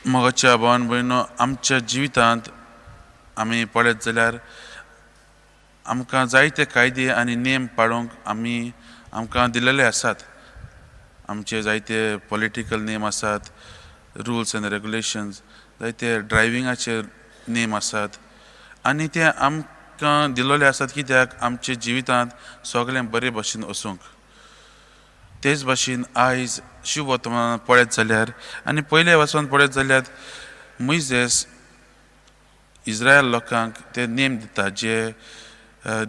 मोगाच्या भावान भयणो, आमच्या जिवितांत आमी पळयत जाल्यार आमकां जायते कायदे आनी नेम पाळूंक आमकां दिलेले आसात. आमचे जायते पॉलिटिकल नेम आसात, रुल्स एंड रेगुलेशन्स, जायते ड्रायविंगाचे नेम आसात आनी ते आमकां दिल्ले आसात कित्याक आमच्या जिवितांत सगळें बरे भाशेन वचूंक. तेच भाशेन आयज शुभ वर्तमानांत पळयत जाल्यार आनी पयले वचून पळयत जाल्यार मोइसेस इस्रायल लोकांक ते नेम दिता जे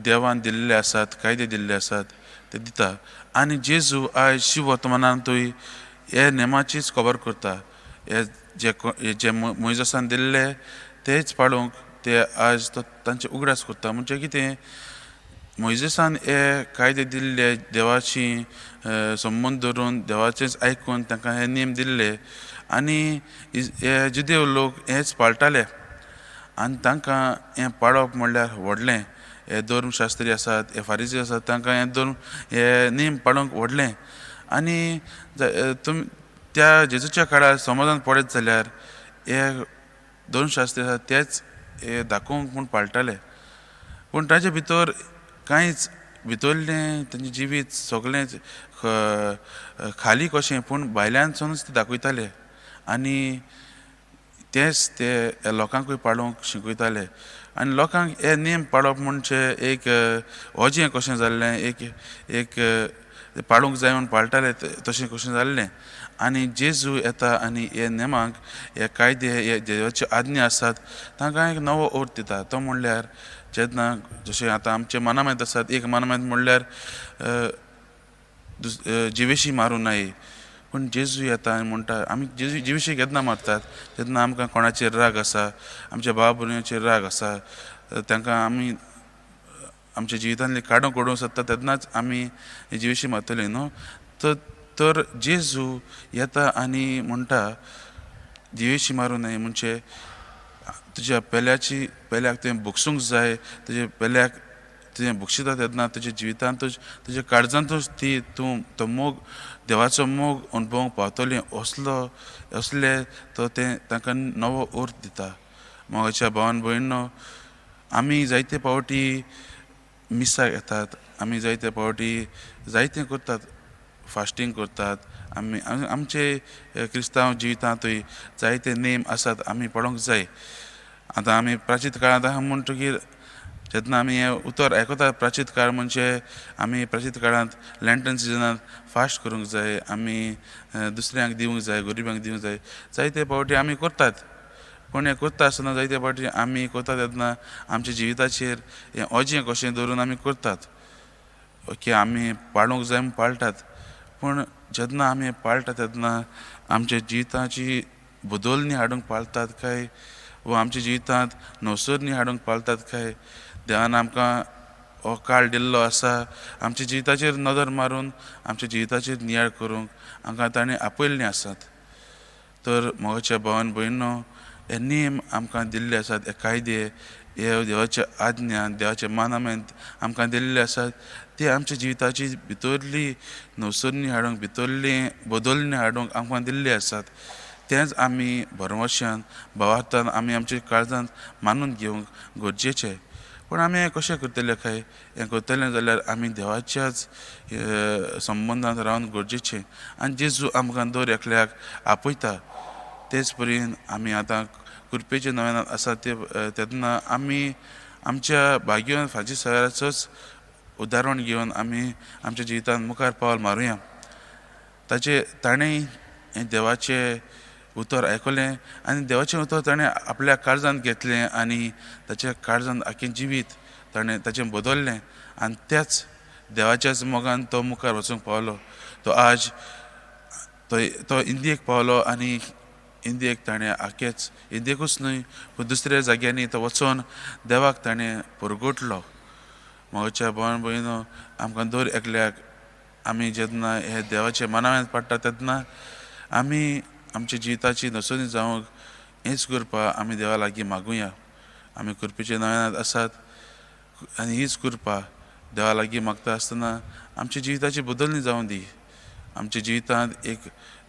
देवान दिल्ले आसात, कायदे दिल्ले आसात ते दिता. आनी जेजू आयज शुभ वर्तमानांतूय हे नेमाचीच खबर करता. हे जे मोइसेसान दिल्ले तेच पाळूंक ते आयज तांचे उगडास करता. म्हणजे कितें, मोइसेसान हे कायदे दिल्ले, देवाची संबंद धरून देवाचेच आयकून तांकां हे नेम दिल्ले आनी हे जुदेव लोक हेच पाळटाले आनी तांकां हें पाळप म्हणल्यार व्हडलें. हे धर्मशास्त्री आसात, हे फारीसी आसात, तांकां हे नेम पाळूंक व्हडलें. आनी त्या जेजूच्या काळार समाजांत पळयत जाल्यार हे धर्मशास्त्री आसात तेच हे दाखोवंक म्हूण पाळटाले. पूण ताचे भितर कांयच भितरलें तांचें जिवीत सगळेंच खाली कशें, पूण भायल्यानसूनच ते दाखयताले आनी तेच ते लोकांकूय पाळूंक शिकयताले. आनी लोकांक हे नेम पाळप म्हणजे एक ओजें कशें जाल्लें, एक पाळूंक जाय म्हूण पाळटाले तशें कशें जाल्लें. आनी जेजू येता आनी हे नेमांक, हे कायदे, हे देवाचे आज्ञा आसात तांकां एक नवो अर्थ दिता. तो म्हणल्यार जेन्ना जशें आतां आमचे मनामेंत आसात, एक मनामेंत म्हणल्यार जिवेशी मारूं नये. पूण जेजू येता आनी म्हणटा आमी जिवेशी केन्ना मारतात, जेन्ना आमकां कोणाचेर राग आसा, आमच्या भाव भयणीचेर राग आसा, तांकां आमी आमच्या जिवितांतली काडूंक सोदता तेन्नाच आमी जिवेशी मारतली न्हू. तर जेजू येता आनी म्हणटा जिवेशी मारूं न्हय. म्हणजे तुज्या पेल्याक तुवें भोगसूंक जाय, तुज्या पेल्याक तुवें भोगशिता तेन्ना तुज्या जिवितांतूच, तुज्या काळजांतूच तूं तो मोग, देवाचो मोग अणभवूंक पावतलें. असले तो तें तांकां नवो अर्थ दिता. मोगाच्या भावान भयणो, आमी जायते फावटी मिसाक येतात, आमी जायते फावटी जायतें करतात, फास्टींग करतात, आमचे क्रिस्तांव जिवितांतूय जायते नेम आसात आमी पळोवंक जाय. आतां आमी प्राचीन काळांत आहा म्हणटकीर जेन्ना आमी हें उतर आयकतात, प्राचीन काळ म्हणजे आमी प्राचीन काळांत लँटन सिजनांत फास्ट करूंक जाय, आमी दुसऱ्यांक दिवंक जाय, गरिबांक दिवंक जाय, जायते फावटी आमी करतात. पूण हें करता आसतना जायते फावटी आमी करता तेन्ना आमच्या जिविताचेर हें ओजें कशें धरून आमी करतात, की आमी पाळूंक जाय म्हूण पाळटात. पूण जेन्ना आमी पाळटा तेन्ना आमच्या जिविताची बदलणी हाडूंक पाळतात काय, वा आमच्या जिवितांत नवसरणी हाडूंक पाळतात काय, देवान आमकां हो काळ दिल्लो आसा आमच्या जिविताचेर नदर मारून आमच्या जिविताचेर नियाळ करूंक आमकां ताणें आपयल्लीं आसात. तर मोगाच्या भावान भयणो, हे नेम आमकां दिल्ले आसात, हे कायदे, हे देवाचे आज्ञा, देवाचे मानामेंत आमकां दिल्ले आसात. ते आमच्या जिविताची भितरली नवसरणी हाडूंक, भितरली बदलणी हाडूंक आमकां दिल्ले आसात. तेंच आमी भरवशान भावार्थान आमी आमच्या काळजांत मानून घेवंक गरजेचें. पूण आमी हें कशें करतले काय, हें करतलें जाल्यार आमी देवाच्याच संबंदांत रावन गरजेचें. आनी जेजू आमकां दर एकल्याक आपयता. तेच परीन आमी आतां कृपेच्या नव्यानांत आसा तेन्ना आमी आमच्या भाग्यवान फाजी सवाराचोच उदाहरण घेवन आमी आमच्या जिवितांत मुखार पावल मारुया. ताणें हें देवाचें उतर आयकलें आनी देवाचें उतर ताणें आपल्या काळजांत घेतलें आनी ताच्या काळजांत आख्खें जिवीत ताचें बदललें आनी त्याच देवाच्याच मोगान तो मुखार वचूंक पावलो. तो आज तो इंडियेक पावलो आनी इंडियेक ताणें आख्खेच इंडियेकूच न्हय पूण दुसऱ्या जाग्यांनी तो वचून देवाक ताणें परगटलो. मोगाच्या भावान भयणो, आमकां दर एकल्याक आमी जेन्ना हे देवाचे मनांत पडटा तेन्ना आमी आमच्या जिविताची नसोनी जावंक हेंच करपा आमी देवा लागीं मागुया. आमी कृपेच्या नव्यानांत आसात आनी हीच कृपा देवा लागीं मागता आसतना आमच्या जिविताची बदलणी जावं दी. आमच्या जिवितांत एक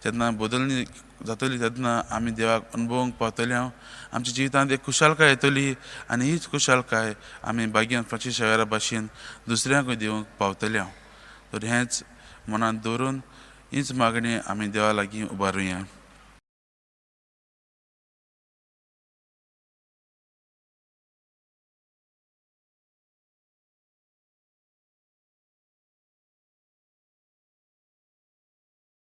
जेन्ना बदलणी जातली तेन्ना आमी देवाक अनुभवूंक पावतले हांव आमच्या जिवितांत एक खुशालकाय येतली आनी हीच खुशालकाय आमी बागेन फ्रांसीस शेवेरा भाशेन दुसऱ्यांकूय दिवंक पावतले हांव तर हेंच मनांत दवरून हीच मागणी आमी देवा लागीं उबारुया